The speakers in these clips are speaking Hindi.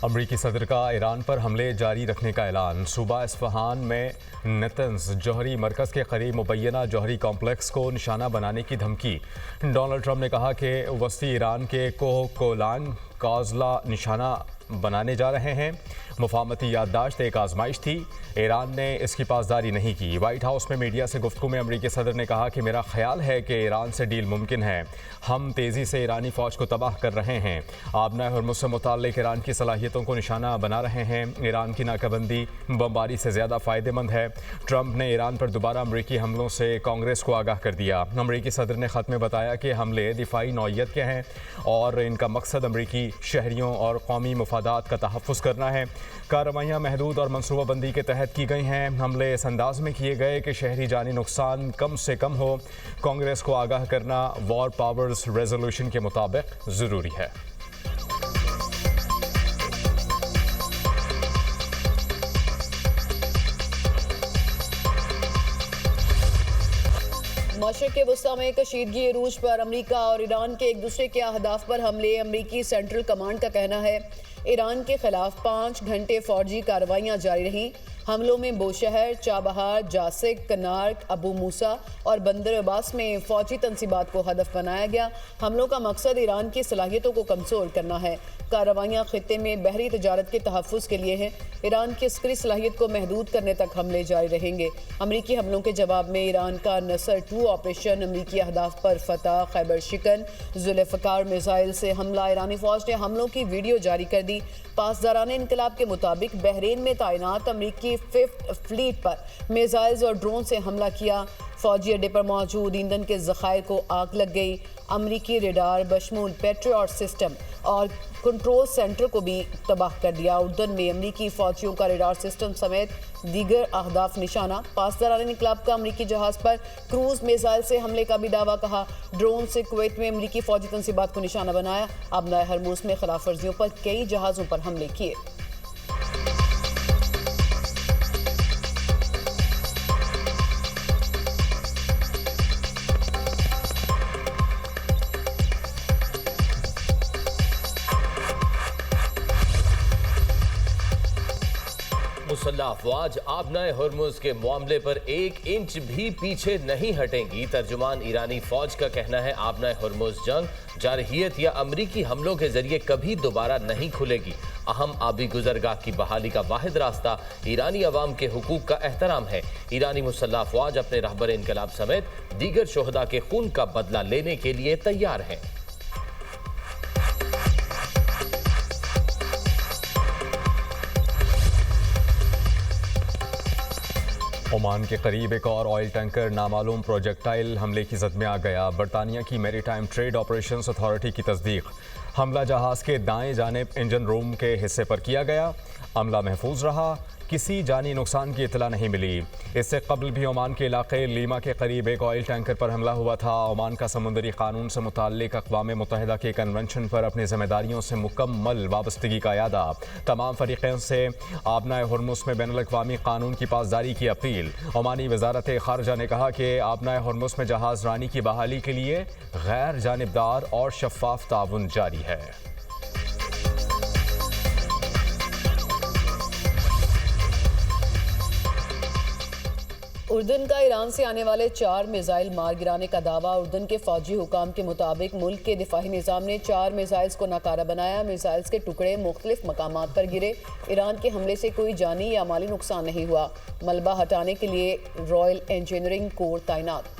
अमरीकी सदर का ईरान पर हमले जारी रखने का ऐलान। सूबा इस्फहान में नेतन्स जौहरी मरकज़ के करीब मुबैना जौहरी कॉम्प्लेक्स को निशाना बनाने की धमकी। डोनाल्ड ट्रंप ने कहा कि वस्ती ईरान के कोह कोलान काजला निशाना बनाने जा रहे हैं। मुफाहमती याददाश्त एक आजमाइश थी, ईरान ने इसकी पासदारी नहीं की। वाइट हाउस में मीडिया से गुफ्तगू में अमरीकी सदर ने कहा कि मेरा ख्याल है कि ईरान से डील मुमकिन है। हम तेज़ी से ईरानी फ़ौज को तबाह कर रहे हैं। आबना हरमुज़ से मुताल्लिक़ ईरान की सलाहियतों को निशाना बना रहे हैं। ईरान की नाकाबंदी बमबारी से ज़्यादा फ़ायदेमंद है। ट्रंप ने ईरान पर दोबारा अमरीकी हमलों से कांग्रेस को आगाह कर दिया। अमरीकी सदर ने ख़त में बताया कि हमले दिफाई नौइयत के हैं और इनका मकसद अमरीकी शहरियों और कौमी मफादात का तहफ़्फ़ुज़ करना है। कार्रवाइयाँ महदूद और मनसूबाबंदी के तहत की गई हैं। हमले इस अंदाज में किए गए कि शहरी जानी नुकसान कम से कम हो। कांग्रेस को आगाह करना वॉर पावर्स रेजोल्यूशन के मुताबिक ज़रूरी है। मशरिक़ वस्ता में कशीदगी अरूज पर अमरीका और ईरान के एक दूसरे के अहदाफ पर हमले। अमरीकी सेंट्रल कमांड का कहना है ईरान के खिलाफ 5 घंटे फौजी कार्रवाइयाँ जारी रहीं। हमलों में बोशहर, चाबहार, जासिक, कनार्क, अबू मूसा और बंदर अब्बास में फौजी तनसीबात को हदफ बनाया गया। हमलों का मकसद ईरान की सलाहियतों को कमज़ोर करना है। कार्रवाइयाँ खित्ते में बहरी तजारत के तहफ़्फ़ुज़ के लिए हैं। ईरान की अस्करी सलाहियत को महदूद करने तक हमले जारी रहेंगे। अमरीकी हमलों के जवाब में ईरान का नसर 2 ऑपरेशन, अमरीकी अहदाफ पर फतह, खैबर शिकन, जुल्फ़िकार मिसाइल से हमला। ईरानी फ़ौज ने हमलों की वीडियो जारी कर दी। पासदारान इनकलाब के मुताबिक बहरीन में तैनात अमरीकी 5th फ्लीट पर मिसाइल्स और ड्रोन से हमला किया। फौजी अड्डे पर मौजूद ईंधन के ज़खायर को आग लग गई। अमरीकी रेडार बशमूल पेट्रियट सिस्टम और कंट्रोल सेंटर को भी तबाह कर दिया। उर्दन में अमरीकी फौजियों का रेडार सिस्टम समेत दीगर अहदाफ निशाना। पासदारान इनकलाब का अमरीकी जहाज़ पर क्रूज मिसाइल से हमले का भी दावा कहा। ड्रोन से कुवैत में अमरीकी फौजी तनसीबात को निशाना बनाया। आबना हरमुज़ में खिलाफ वर्जियों पर कई जहाज़ों पर हमले किए। मुसल्लह अफवाज आबना हरमुज़ के मामले पर 1 इंच भी पीछे नहीं हटेंगी। तर्जुमान ईरानी फौज का कहना है आबना हरमुज़ जंग जारहियत या अमरीकी हमलों के जरिए कभी दोबारा नहीं खुलेगी। अहम आबी गुजरगाह की बहाली का वाहिद रास्ता ईरानी अवाम के हुकूक का एहतराम है। ईरानी मुसल्लह अफवाज अपने रहबर इनकलाब समेत दीगर शोहदा के खून का बदला लेने के लिए तैयार हैं। ओमान के करीब एक और ऑयल टैंकर नामालूम प्रोजेक्टाइल हमले की जद में आ गया। बरतानिया की मैरीटाइम ट्रेड ऑपरेशंस अथॉरिटी की तस्दीक। हमला जहाज़ के दाएं जानिब इंजन रूम के हिस्से पर किया गया। अमला महफूज रहा, किसी जानी नुकसान की इतला नहीं मिली। इससे कबल भी ओमान के इलाके लीमा के करीब एक ऑयल टैंकर पर हमला हुआ था। ओमान का समुद्री कानून से मुताल्लिक अक़वाम मुत्तहिदा के कन्वेंशन पर अपनी जिम्मेदारियों से मुकम्मल वाबस्तगी का यादा। तमाम फरीक़ों से आबना हरमुज़ में बैनुल अक़वामी कानून की पासदारी की अपील। ओमानी वज़ारत ख़ारजा ने कहा कि आबना हरमुज़ में जहाज़ रानी की बहाली के लिए गैर जानिबदार और शफ़ाफ ताउन जारी है। उर्दन का ईरान से आने वाले 4 मिसाइल मार गिराने का दावा। उर्दन के फौजी हुकाम के मुताबिक मुल्क के दिफाही निज़ाम ने 4 मिसाइल्स को नाकारा बनाया। मिसाइल्स के टुकड़े मुख्तलिफ मकामात पर गिरे। ईरान के हमले से कोई जानी या माली नुकसान नहीं हुआ। मलबा हटाने के लिए रॉयल इंजीनियरिंग कोर तैनात।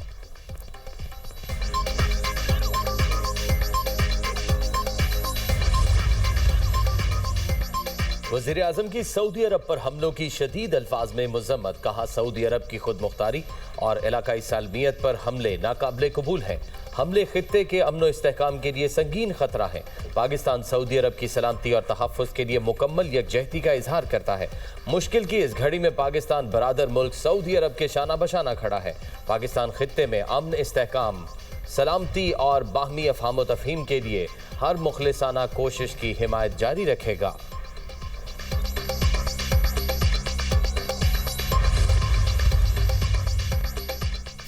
वज़ीर आज़म की सऊदी अरब पर हमलों की शदीद अल्फाज में मज़म्मत। कहा सऊदी अरब की खुद मुख्तारी और इलाकाई सालमियत पर हमले नाकाबिले कबूल हैं। हमले खित्ते के अमन व इस्तेहकाम के लिए संगीन खतरा है। पाकिस्तान सऊदी अरब की सलामती और तहफ़्फ़ुज़ के लिए मुकम्मल यकजहती का इजहार करता है। मुश्किल की इस घड़ी में पाकिस्तान बरादर मुल्क सऊदी अरब के शाना बशाना खड़ा है। पाकिस्तान खित्ते में अमन, इस्तेहकाम, सलामती और बाहमी अफ़हाम व तफ़हीम के लिए हर मुखलिसाना कोशिश की हिमायत जारी रखेगा।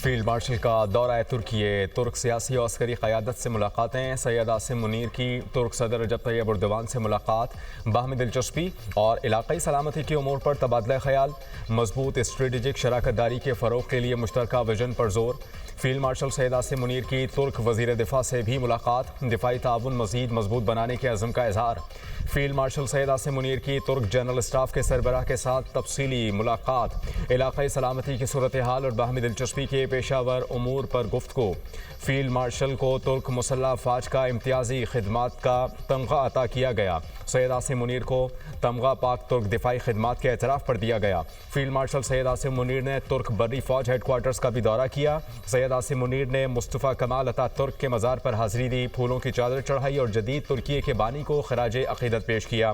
फील्ड मार्शल का दौरा तुर्की, तुर्क सियासी और अस्करी क़यादत से मुलाकातें। सैयद आसिम मुनीर की तुर्क सदर रजब तैयब एर्दोगान से मुलाकात, बाहमी दिलचस्पी और इलाक़ाई सलामती के उमूर पर तबादला ख्याल। मजबूत स्ट्रेटजिक शराकत दारी के फ़रोग़ के लिए मुश्तरका विजन पर जोर। फील्ड मार्शल सैयद आसिम मुनीर की तुर्क वज़ीर दिफ़ा से भी मुलाकात, दिफ़ाई ताउन मज़ीद मजबूत बनाने के अज़्म का इज़हार। फील्ड मार्शल सैयद आसिम मुनीर की तुर्क जनरल स्टाफ के सरबराह के साथ तफसीली मुलाकात, इलाक़ाई सलामती की सूरत हाल और बाहमी दिलचस्पी के पेशावर उमूर पर गुफ्तगू। फील्ड मार्शल को तुर्क मुसल्लह अफ़वाज का इम्तियाजी खिदमात का तमगा अता किया गया। सैयद आसिम मुनीर को तमगा पाक तुर्क दिफाई खिदमात के एतराफ़ पर दिया गया। फील्ड मार्शल सैयद आसिम मुनीर ने तुर्क बर्री फ़ौज हेडक्वार्टर्स का भी दौरा किया। सैयद आसिम मुनीर ने मुस्तफ़ा कमाल अता तुर्क के मज़ार पर हाज़िरी दी, फूलों की चादर चढ़ाई और जदीद तुर्की के बानी को खराज अक़ीदत पेश किया।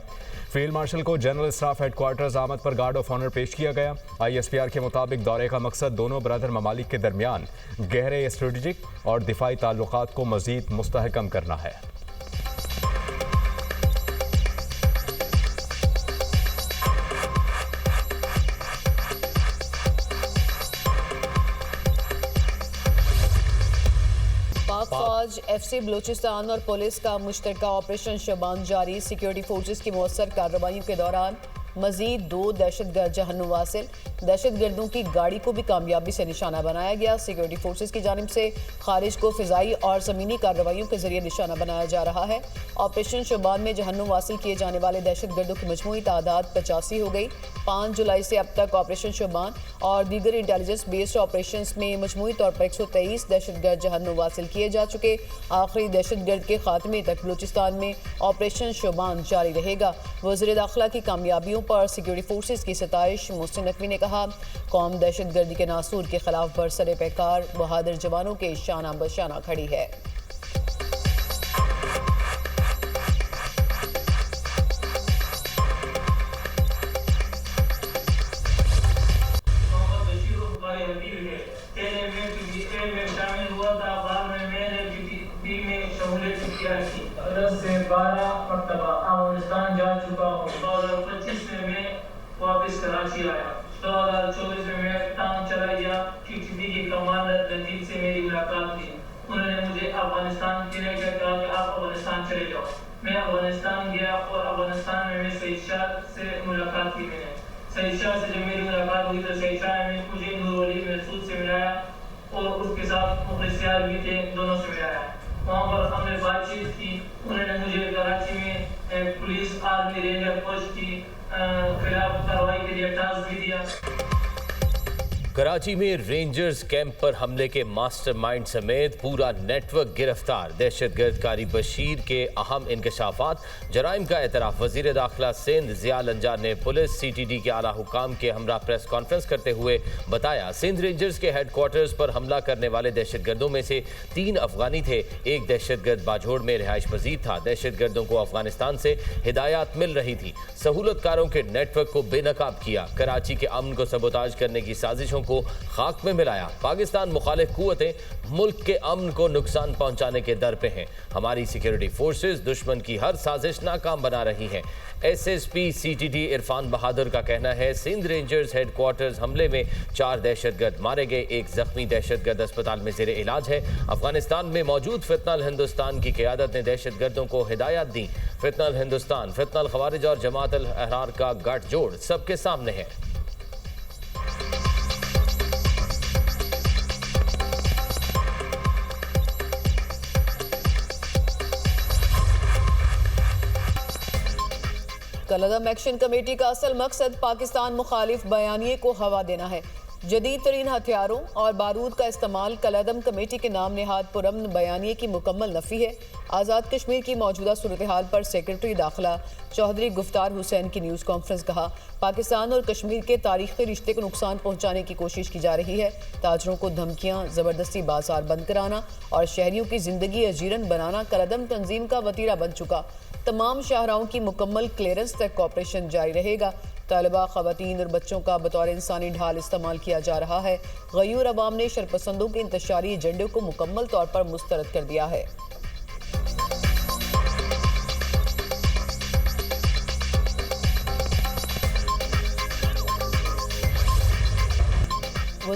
फील्ड मार्शल को जनरल स्टाफ हेडक्वार्टर्स आमद पर गार्ड ऑफ ऑनर पेश किया गया। ISPR के मुताबिक दौरे का मकसद दोनों ब्रदर ममालिक के दरमियान गहरे स्ट्रेटजिक और दिफाई ताल्लुकात को मज़ीद मुस्तहकम करना है। पाक फौज, FC बलूचिस्तान और पुलिस का मुश्तरका ऑपरेशन शबान जारी। सिक्योरिटी फोर्सेस की मौसर कार्रवाइयों के दौरान मजीद 2 दहशतगर्द जहन्नुम वासिल। दहशतगर्दों की गाड़ी को भी कामयाबी से निशाना बनाया गया। सिक्योरिटी फोर्सेस की जानिब से खारिज को फ़िज़ाई और ज़मीनी कार्रवाइयों के जरिए निशाना बनाया जा रहा है। ऑपरेशन शबान में जहन्नुम वासिल किए जाने वाले दहशतगर्दों की मजमूई तादाद 85 हो गई। 5 जुलाई से अब तक ऑपरेशन शबान और दीगर इंटेलिजेंस बेस्ड ऑपरेशन में मजमूई तौर पर 123 दहशतगर्द जहन्नुम वासिल किए जा चुके। आखिरी दहशतगर्द के खात्मे तक बलूचिस्तान में ऑपरेशन शबान जारी रहेगा। वज़ीर दाखिला की कामयाबियों पर सिक्योरिटी फोर्सेस की सताइश। मोहसिन नकवी ने कहा, कौम दहशतगर्दी के नासूर के खिलाफ बरसरे पैकार बहादुर जवानों के शाना बशाना खड़ी है। से 12 मरतबा अफगानिस्तान जा चुका हूँ। 2025 में मैं वापस कराची आया। 2024 में मैं टांग चलाइया TTP के कमांडर रंजीत से मेरी मुलाकात हुई। उन्होंने मुझे अफगानिस्तान के लिए कहा कि आप अफगानिस्तान चले जाओ। मैं अफगानिस्तान गया और अफगानिस्तान में सईद शाह से मुलाकात की। मैंने सईद शाह से जब मेरी मुलाकात हुई तो सईद शाह ने मुझे नूर अली महसूद से मिलाया और उसके साथ मुखलिसियार भी थे, दोनों से मिलाया। वहाँ पर हमने बातचीत की। उन्होंने मुझे कराची में पुलिस आर्मी रेंजर फोर्स की खिलाफ कार्रवाई के लिए टास्क भी दिया। कराची में रेंजर्स कैंप पर हमले के मास्टरमाइंड समेत पूरा नेटवर्क गिरफ्तार। दहशतगर्द कारी बशीर के अहम इंकशाफात, जराइम का एतराफ़। वज़ीर दाखिला सिंध ज़िया लंजार ने पुलिस CTD के आला हुकाम के हमरा प्रेस कॉन्फ्रेंस करते हुए बताया, सिंध रेंजर्स के हेडक्वार्टर्स पर हमला करने वाले दहशतगर्दों में से 3 अफगानी थे। एक दहशतगर्द बाजोड़ में रिहाइश पजीर था। दहशतगर्दों को अफगानिस्तान से हिदायत मिल रही थी। सहूलतकारों के नेटवर्क को बेनकाब किया। कराची के अमन को सबोताज करने की साजिशों को खाक में मिलाया। पाकिस्तान मुखालिफ कुव्वतें मुल्क के अमन को नुकसान पहुंचाने के दर पे हैं। हमारी सिक्योरिटी फोर्सेस दुश्मन की हर साजिश नाकाम बना रही हैं। SSP CTD इरफान बहादुर का कहना है, सिंध रेंजर्स हेडक्वार्टर्स हमले में 4 दहशतगर्द मारे गए। एक जख्मी दहशतगर्द अस्पताल में ज़ेरे इलाज है। अफगानिस्तान में मौजूद फितनल हिंदुस्तान की क़यादत ने दहशतगर्दों को हिदायत दी। फितनल हिंदुस्तान, फितनल खवारिज और जमात अल अहरार का गठजोड़ सबके सामने है। कलअदम एक्शन कमेटी का असल मकसद पाकिस्तान मुखालिफ बयानिए को हवा देना है। जदीद तरीन हथियारों और बारूद का इस्तेमाल कलअदम कमेटी के नाम नेहाद पुरअमन बयानिए की मुकम्मल नफ़ी है। आज़ाद कश्मीर की मौजूदा सूरत हाल पर सेक्रेटरी दाखिला चौधरी गुफ्तार हुसैन की न्यूज़ कॉन्फ्रेंस कहा, पाकिस्तान और कश्मीर के तारीखी रिश्ते को नुकसान पहुँचाने की कोशिश की जा रही है। ताजरों को धमकियाँ, ज़बरदस्ती बाजार बंद कराना और शहरियों की ज़िंदगी अजीरन बनाना कलअदम तंजीम का वतीरा बन चुका। तमाम शाहराहों की मुकम्मल क्लियरेंस तक ऑपरेशन जारी रहेगा। तालिबा, ख़वातीन और बच्चों का बतौर इंसानी ढाल इस्तेमाल किया जा रहा है। गयूर अवाम ने शरपसंदों के इंतशारी एजेंडे को मुकम्मल तौर पर मुस्तरद कर दिया है।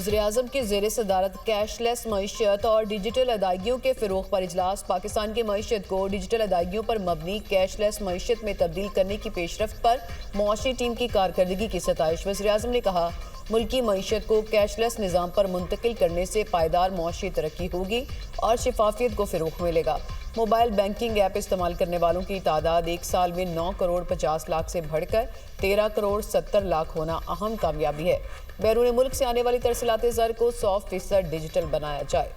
वज़ीर-ए-आज़म की ज़ेर सदारत कैशलेस मईशत और डिजिटल अदायगियों के फ़रोग़ पर इजलास। पाकिस्तान की मईशत को डिजिटल अदायगियों पर मबनी कैशलेस मईशत में तब्दील करने की पेशरफ्त पर मुआशी टीम की कारकर्दगी की सताइश। वज़ीर-ए-आज़म ने कहा, मुल्की मईशत को कैशलेस निज़ाम पर मुंतकिल करने से पायदार मुआशी तरक्की होगी और शफाफियत को फ़रोग़ मिलेगा। मोबाइल बैंकिंग ऐप इस्तेमाल करने वालों की तादाद 1 साल में 9 करोड़ 50 लाख से बढ़कर 13 करोड़ 70 लाख होना अहम कामयाबी है। बैरून मुल्क से आने वाली तरसीलात ज़र को 100% डिजिटल बनाया जाए।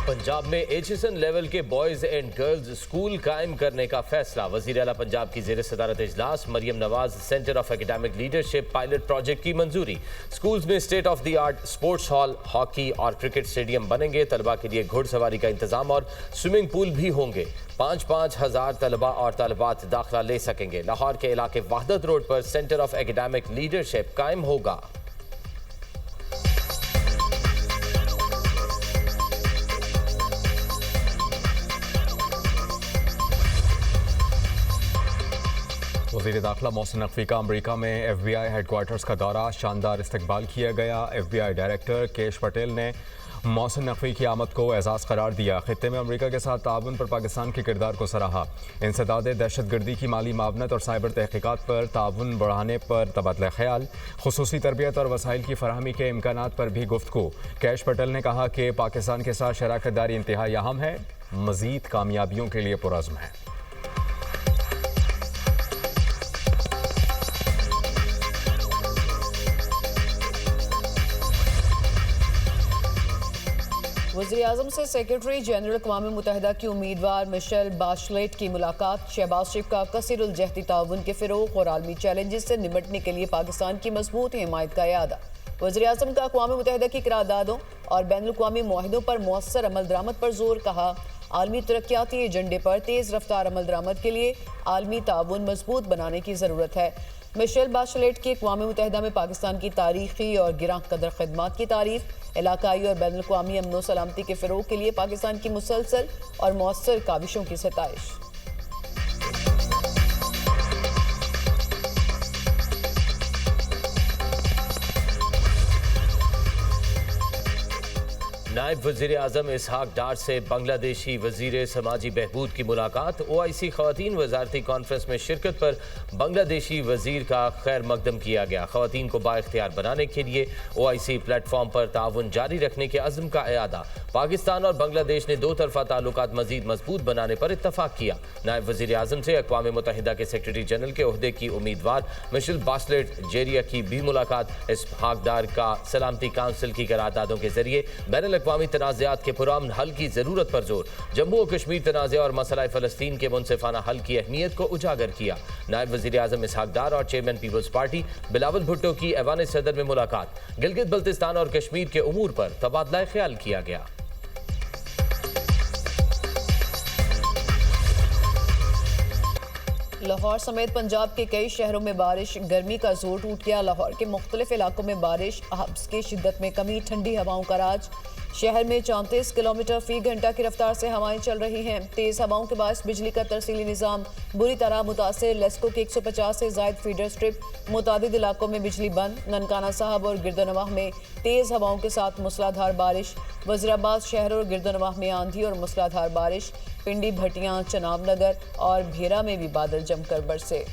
पंजाब में एचएसएन लेवल के बॉयज एंड गर्ल्स स्कूल कायम करने का फैसला। वज़ीर आला पंजाब की ज़ेर सदारत इजलास। Maryam Nawaz centre of academic leadership pilot project की मंजूरी। स्कूल्स में state of the art sports hall, hockey और क्रिकेट स्टेडियम बनेंगे। तलबा के लिए घुड़सवारी का इंतजाम और स्विमिंग पूल भी होंगे। 5-5 हज़ार तलबा और तलबात दाखिला ले सकेंगे। लाहौर के इलाके वहदत रोड पर सेंटर ऑफ एकेडमिक लीडरशिप कायम होगा। वज़ीर दाखिला मोहसिन नकवी का अमरीका में FBI हेडक्वार्टर्स का दौरा। शानदार इस्तकबाल किया गया। FBI डायरेक्टर केश पटेल ने मोहसिन नकवी की आमद को एजाज़ करार दिया। खित्ते में अमरीका के साथ ताउन पर पाकिस्तान के किरदार को सराहा। इंसदाद दहशतगर्दी की माली मावनत और साइबर तहकीकात पर ताउन बढ़ाने पर तबादला ख्याल। खुसूसी तरबियत और वसाइल की फराहमी के इम्कानात पर भी गुफ्तगू। केश पटेल ने कहा कि पाकिस्तान के साथ शराकत दारी इंतहाई अहम है, मज़ीद कामयाबियों के लिए पुरज़्म है। वज़ीर-ए-आज़म से सेक्रेटरी जनरल अक़वाम मुत्तहिदा की उम्मीदवार मिशेल बाशलेट की मुलाकात। शहबाज शरीफ का कसीरुल-जहदी ताउन के फ़रोग़ और आलमी चैलेंजेस से निपटने के लिए पाकिस्तान की मजबूत हिमायत का इरादा। वज़ीर-ए-आज़म का अक़वाम मुत्तहिदा की करारदादों और बैनुल-अक़वामी मुआहिदों पर मौसर अमल दरामद पर जोर। कहा, आलमी तरक्याती एजेंडे पर तेज़ रफ्तार अमल दरामद के लिए आलमी ताउन मजबूत बनाने की ज़रूरत है। मिशेल बाशलेट की अक़वाम मुत्तहिदा में पाकिस्तान की तारीख़ी और गिरां कदर खिदमात की तारीफ़। इलाकाई और बैनुल-अक़वामी अमन व सलामती के फ़रोग़ के लिए पाकिस्तान की मुसलसल और मौसर काविशों की सताइश। नायब वज़ीर आज़म इसहाक डार से बांग्लादेशी वज़ीर समाजी बहबूद की मुलाकात। OIC ख़वातीन वज़ारती कॉन्फ्रेंस में शिरकत पर बांग्लादेशी वज़ीर का खैर मकदम किया गया। ख़वातीन को बाइख्तियार बनाने के लिए OIC प्लेटफॉर्म पर ताउन जारी रखने के अज़्म का इरादा। पाकिस्तान और बांग्लादेश ने 2 तरफ़ा ताल्लुकात मज़ीद मजबूत बनाने पर इत्तफ़ाक़ किया। नायब वज़ीर आज़म से अक़वाम मुत्तहिदा के सेक्रेटरी जनरल के ओहदे की उम्मीदवार मिशेल बाशलेट जेरिया की भी मुलाकात। इसहाक डार का सलामती काउंसिल की करारदादों के जरिए बैनुल अक़वामी तनाज़ात के पुरअमन हल की ज़रूरत पर जोर। जम्मू और कश्मीर तनाज़े और मसला फ़लस्तीन के मुनसिफ़ाना हल की अहमियत को उजागर किया। नायब वज़ीर आज़म इसहाक डार और chairman Peoples Party Bilawal Bhutto की ऐवान सदर में मुलाकात। गिलगित बल्तिस्तान और कश्मीर के उमूर पर तबादला ख्याल किया गया। लाहौर समेत पंजाब के कई शहरों में बारिश। गर्मी का जोर टूट गया। लाहौर के मुख्तलिफ इलाकों में बारिश, हब्स की शिद्दत में कमी, ठंडी हवाओं का राज। शहर में 34 किलोमीटर फी घंटा की रफ्तार से हवाएं चल रही हैं। तेज़ हवाओं के बायस बिजली का तरसीली निज़ाम बुरी तरह मुतासिर। लेस्को की 150 से ज़ायद फीडर स्ट्रिप। मुतादिद इलाकों में बिजली बंद। ननकाना साहब और गिरदनवाह में तेज़ हवाओं के साथ मूसलाधार बारिश। वज़ीराबाद शहर और गिरदनवाह में आंधी और मूसलाधार बारिश। पिंडी, भटियां, चनाब नगर और भेरा में भी बादल जमकर बरसे।